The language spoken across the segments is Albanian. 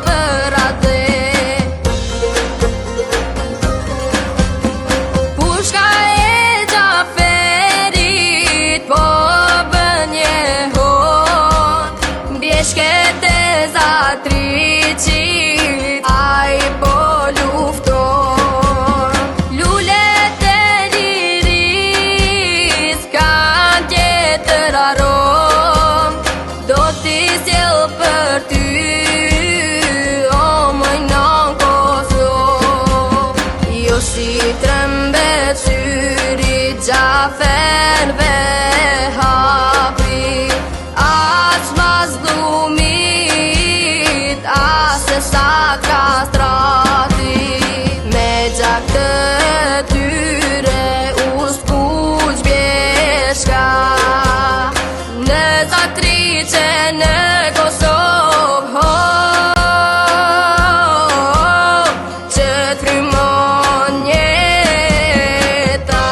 për atë. Pushka e Gjaferit po bën një hon, bjeshket e Zatriqit ai po lufton. Lulet e liris kanë tjetër arom, do t'i sjell për ty o moj non Kosovë. Jo si trembet syri Gjaferve hapi, as mazlumit, as e sa kastrati. Me gjak të tyre u skuq bjeshka, në Zatriqe në Kosovë, që t'frymon jeta.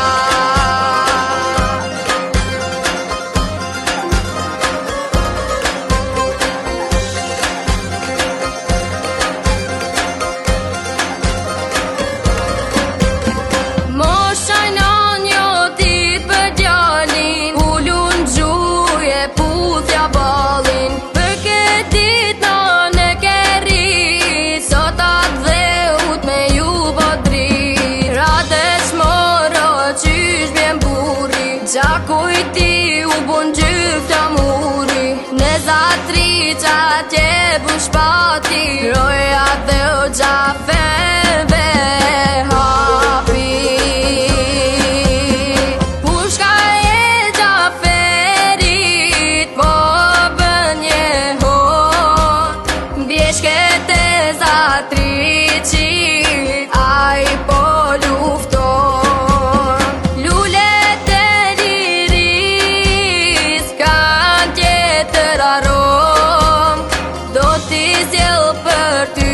Mosha non jo dit për djalin, ullun gjuje puthja ballin. Për këtë dit non e kerit, sot atë dheut me ju po drit. Radesh moro qysh bjen burri, gjakuj ti u bun gjyfta muri. Në Zatriqe atje bun shpati, roja dhe o Gjaferve hapi. Pushka e Gjaferit po bën një hon, bjeshket e Zatriqit ai po lufton. Lulet e liris kanë tjetër arom, do t'i sjell për ty